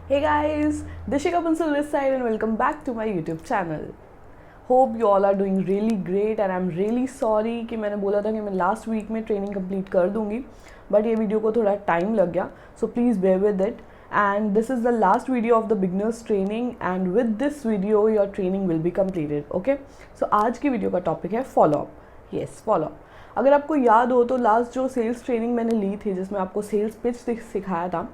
Hey guys, Dishika Bansal this side and welcome back to my YouTube channel. Hope you all are doing really great and I'm really sorry कि मैंने बोला था कि मैं last week में training complete कर दूंगी but ये वीडियो को थोड़ा टाइम लग गया so please bear with it and this is the last video of the beginners training and with this video your training will be completed. Okay, so आज की video का टॉपिक है follow up. Yes, follow up. अगर आपको याद हो तो last जो सेल्स ट्रेनिंग मैंने ली थी जिसमें आपको सेल्स पिच सिखाया था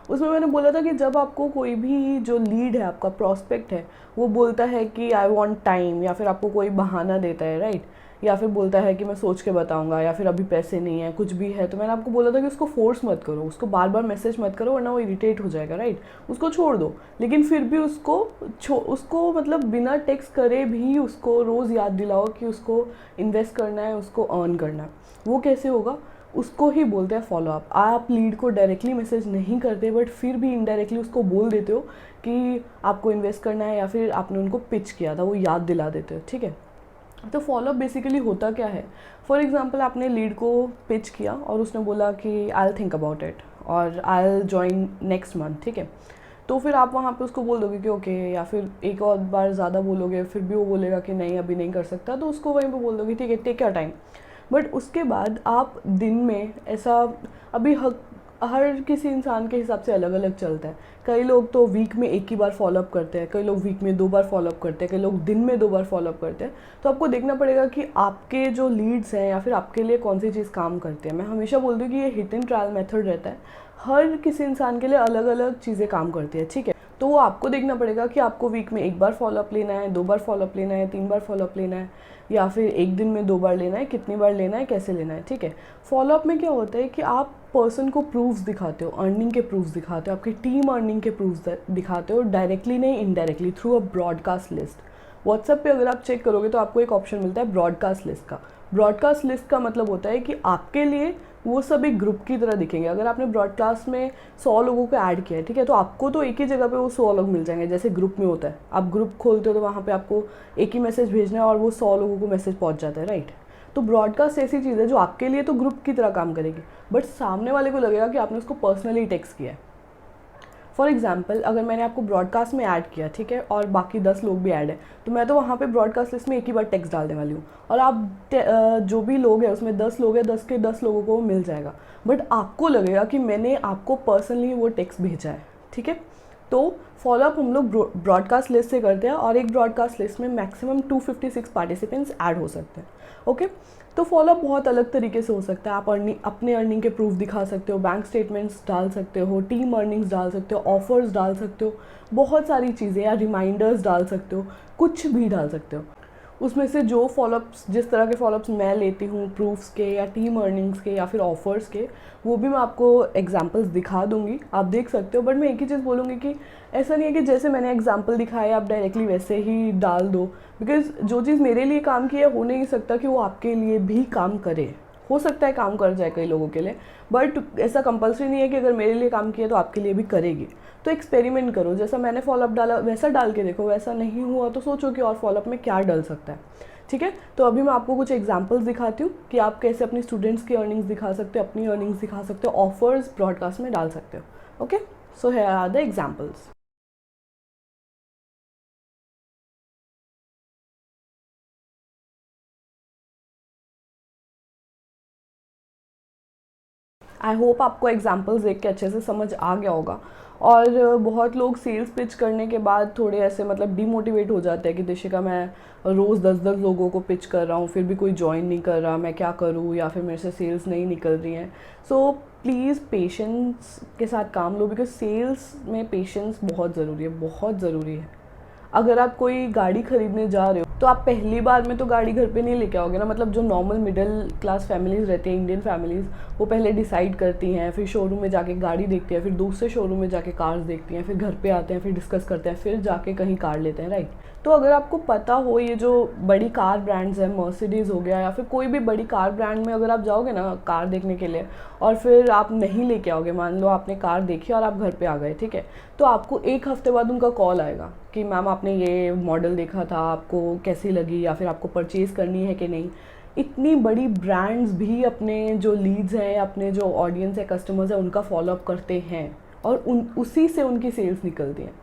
उसमें मैंने बोला था कि जब आपको कोई भी जो लीड है, आपका प्रॉस्पेक्ट है, वो बोलता है कि आई वांट टाइम या फिर आपको कोई बहाना देता है, राइट, या फिर बोलता है कि मैं सोच के बताऊंगा या फिर अभी पैसे नहीं है, कुछ भी है, तो मैंने आपको बोला था कि उसको फोर्स मत करो, उसको बार बार मैसेज मत करो वरना वो इरिटेट हो जाएगा, राइट, उसको छोड़ दो. लेकिन फिर भी उसको मतलब बिना टेक्स्ट करे भी उसको रोज़ याद दिलाओ कि उसको इन्वेस्ट करना है, उसको अर्न करना है. वो कैसे होगा? उसको ही बोलते हैं फॉलो अप. आप लीड को डायरेक्टली मैसेज नहीं करते बट फिर भी इनडायरेक्टली उसको बोल देते हो कि आपको इन्वेस्ट करना है या फिर आपने उनको पिच किया था, वो याद दिला देते हो. ठीक है, तो फॉलो अप बेसिकली होता क्या है? फॉर एग्जांपल आपने लीड को पिच किया और उसने बोला कि I will think about it और I will join next month. ठीक है, तो फिर आप वहाँ पे उसको बोल दोगे कि ओके, या फिर एक और बार ज़्यादा बोलोगे फिर भी वो बोलेगा कि नहीं अभी नहीं कर सकता, तो उसको वहीं पे बोल दोगे ठीक है, टेक योर टाइम. बट उसके बाद आप दिन में ऐसा, अभी हर किसी इंसान के हिसाब से अलग अलग चलता है. कई लोग तो वीक में एक ही बार फॉलोअप करते हैं, कई लोग वीक में 2 बार फॉलोअप करते हैं, कई लोग दिन में 2 बार फॉलोअप करते हैं. तो आपको देखना पड़ेगा कि आपके जो लीड्स हैं या फिर आपके लिए कौन सी चीज़ काम करती है. मैं हमेशा बोलती हूँ कि ये हिट एंड ट्रायल मेथड रहता है, हर किसी इंसान के लिए अलग अलग चीज़ें काम करती है. ठीक है, तो वो आपको देखना पड़ेगा कि आपको वीक में 1 बार फॉलोअप लेना है, 2 बार फॉलोअप लेना है, 3 बार फॉलोअप लेना है, या फिर एक दिन में 2 बार लेना है, कितनी बार लेना है, कैसे लेना है. ठीक है, फॉलोअप में क्या होता है कि आप पर्सन को प्रूफ्स दिखाते हो, अर्निंग के प्रूफ्स दिखाते हो, आपकी टीम अर्निंग के प्रूफ्स दिखाते हो, डायरेक्टली नहीं indirectly through a broadcast list. WhatsApp पे अगर आप चेक करोगे तो आपको एक ऑप्शन मिलता है ब्रॉडकास्ट लिस्ट का. ब्रॉडकास्ट लिस्ट का मतलब होता है कि आपके लिए वो सब एक ग्रुप की तरह दिखेंगे. अगर आपने ब्रॉडकास्ट में 100 लोगों को ऐड किया है, ठीक है, तो आपको तो एक ही जगह पे वो 100 लोग मिल जाएंगे. जैसे ग्रुप में होता है, आप ग्रुप खोलते हो तो वहाँ पे आपको एक ही मैसेज भेजना है और वो 100 लोगों को मैसेज पहुँच जाता है, राइट. तो ब्रॉडकास्ट ऐसी चीज़ है जो आपके लिए तो ग्रुप की तरह काम करेगी बट सामने वाले को लगेगा कि आपने उसको पर्सनली टेक्स्ट किया है. फॉर एग्जाम्पल, अगर मैंने आपको ब्रॉडकास्ट में ऐड किया, ठीक है, और बाकी 10 लोग भी ऐड है, तो मैं तो वहाँ पे ब्रॉडकास्ट लिस्ट में एक ही बार टेक्स्ट डालने वाली हूँ और आप जो भी लोग हैं उसमें 10 लोग हैं, 10 के 10 लोगों को मिल जाएगा. बट आपको लगेगा कि मैंने आपको पर्सनली वो टेक्स्ट भेजा है. ठीक है, तो फॉलोअप हम लोग ब्रॉडकास्ट लिस्ट से करते हैं और एक ब्रॉडकास्ट लिस्ट में मैक्सिमम 256 पार्टिसिपेंट्स ऐड हो सकते हैं. ओके, तो फॉलोअप बहुत अलग तरीके से हो सकता है. आप अपने अर्निंग के प्रूफ दिखा सकते हो, बैंक स्टेटमेंट्स डाल सकते हो, टीम अर्निंग्स डाल सकते हो, ऑफर्स डाल सकते हो, बहुत सारी चीज़ें, या रिमाइंडर्स डाल सकते हो, कुछ भी डाल सकते हो. उसमें से जो फॉलोअप्स, जिस तरह के फॉलोअप्स मैं लेती हूँ, प्रूफ्स के या टीम अर्निंग्स के या फिर ऑफर्स के, वो भी मैं आपको एग्जांपल्स दिखा दूँगी, आप देख सकते हो. बट मैं एक ही चीज़ बोलूँगी कि ऐसा नहीं है कि जैसे मैंने एग्जांपल दिखाया आप डायरेक्टली वैसे ही डाल दो, बिकॉज जो चीज़ मेरे लिए काम की है हो नहीं सकता कि वो आपके लिए भी काम करे. हो सकता है काम कर जाए कई लोगों के लिए, बट ऐसा कंपल्सरी नहीं है कि अगर मेरे लिए काम किया तो आपके लिए भी करेगी. तो एक्सपेरिमेंट करो, जैसा मैंने फॉलोअप डाला वैसा डाल के देखो, वैसा नहीं हुआ तो सोचो कि और फॉलोअप में क्या डल सकता है. ठीक है, तो अभी मैं आपको कुछ एग्जांपल्स दिखाती हूँ कि आप कैसे अपनी स्टूडेंट्स की अर्निंग्स दिखा सकते हो, अपनी अर्निंग्स दिखा सकते हो, ऑफर्स ब्रॉडकास्ट में डाल सकते हो. Okay, so here are the examples. I hope आपको एग्जाम्पल्स देख के अच्छे से समझ आ गया होगा. और बहुत लोग सेल्स पिच करने के बाद थोड़े ऐसे मतलब डिमोटिवेट हो जाते हैं कि दिशिका मैं रोज़ 10-10 लोगों को पिच कर रहा हूँ फिर भी कोई ज्वाइन नहीं कर रहा, मैं क्या करूँ, या फिर मेरे से सेल्स नहीं निकल रही हैं. सो प्लीज़ पेशेंस के साथ काम लो, बिकॉज सेल्स में पेशेंस बहुत ज़रूरी है, बहुत ज़रूरी है. अगर आप कोई गाड़ी खरीदने जा रहे हो तो आप पहली बार में तो गाड़ी घर पे नहीं लेके आओगे ना. मतलब जो नॉर्मल मिडिल क्लास फैमिलीज़ रहती हैं, इंडियन फैमिलीज़, वो पहले डिसाइड करती हैं, फिर शोरूम में जाके गाड़ी देखती हैं, फिर दूसरे शोरूम में जाके कार्स देखती हैं, फिर घर पे आते हैं, फिर डिस्कस करते हैं, फिर जाके कहीं कार लेते हैं, राइट. तो अगर आपको पता हो ये जो बड़ी कार ब्रांड्स हैं, मर्सिडीज़ हो गया या फिर कोई भी बड़ी कार ब्रांड में अगर आप जाओगे ना कार देखने के लिए और फिर आप नहीं लेके आओगे, मान लो आपने कार देखी और आप घर पे आ गए, ठीक है, तो आपको 1 हफ्ते बाद उनका कॉल आएगा कि मैम आपने ये मॉडल देखा था, आपको कैसी लगी, या फिर आपको परचेज़ करनी है कि नहीं. इतनी बड़ी ब्रांड्स भी अपने जो लीड्स हैं, अपने जो ऑडियंस है, कस्टमर्स हैं, उनका फॉलोअप करते हैं. और उसी से उनकी सेल्स निकलती हैं।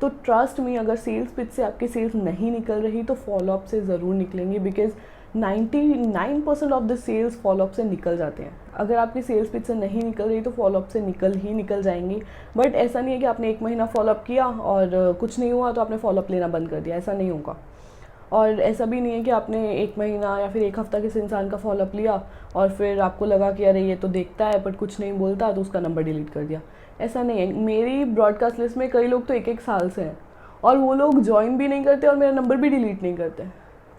तो ट्रस्ट मी, अगर सेल्स पिच से आपकी सेल्स नहीं निकल रही तो फॉलोअप से ज़रूर निकलेंगे, because 99% of the sales followup से निकल जाते हैं। अगर आपकी सेल्स पिच से नहीं निकल रही तो फॉलोअप से निकल जाएंगी। बट ऐसा नहीं है कि आपने 1 महीना फॉलोअप किया और कुछ नहीं हुआ तो आपने फॉलोअप लेना बंद कर दिया, ऐसा नहीं होगा। और ऐसा भी नहीं है कि आपने 1 महीना या फिर 1 हफ्ता किसी इंसान का फॉलोअप लिया और फिर आपको लगा कि अरे ये तो देखता है बट कुछ नहीं बोलता, तो उसका नंबर डिलीट कर दिया। ऐसा नहीं है। मेरी ब्रॉडकास्ट लिस्ट में कई लोग तो 1-1 साल से हैं और वो लोग ज्वाइन भी नहीं करते और मेरा नंबर भी डिलीट नहीं करते।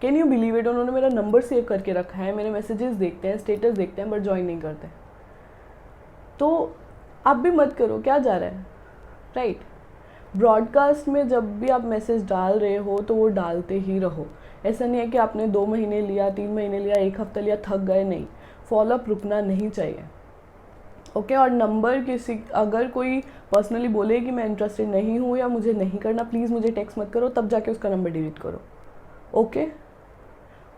Can you believe it? उन्होंने मेरा नंबर सेव करके रखा है, मेरे मैसेजेस देखते हैं, स्टेटस देखते हैं, बट ज्वाइन नहीं करते। तो आप भी मत करो, क्या जा रहा है, राइट? ब्रॉडकास्ट में जब भी आप मैसेज डाल रहे हो तो वो डालते ही रहो। ऐसा नहीं है कि आपने 2 महीने लिया, 3 महीने लिया, 1 हफ्ता लिया, थक गए, नहीं। फॉलोअप रुकना नहीं चाहिए, ओके? और नंबर किसी, अगर कोई पर्सनली बोले कि मैं इंटरेस्टेड नहीं हूँ या मुझे नहीं करना, प्लीज़ मुझे टेक्स्ट मत करो, तब जाके उसका नंबर डिलीट करो, ओके?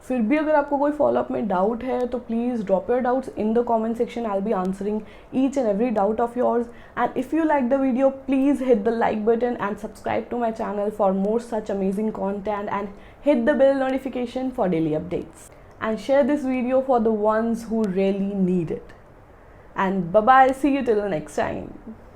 फिर भी अगर आपको कोई फॉलोअप में डाउट है तो please drop your doubts in the comment section. I will be answering each and every doubt of yours. And if you like the video, please hit the like button and subscribe to my channel for more such amazing content, and hit the bell notification for daily updates. And share this video for the ones who really need it. And bye bye, see you till the next time.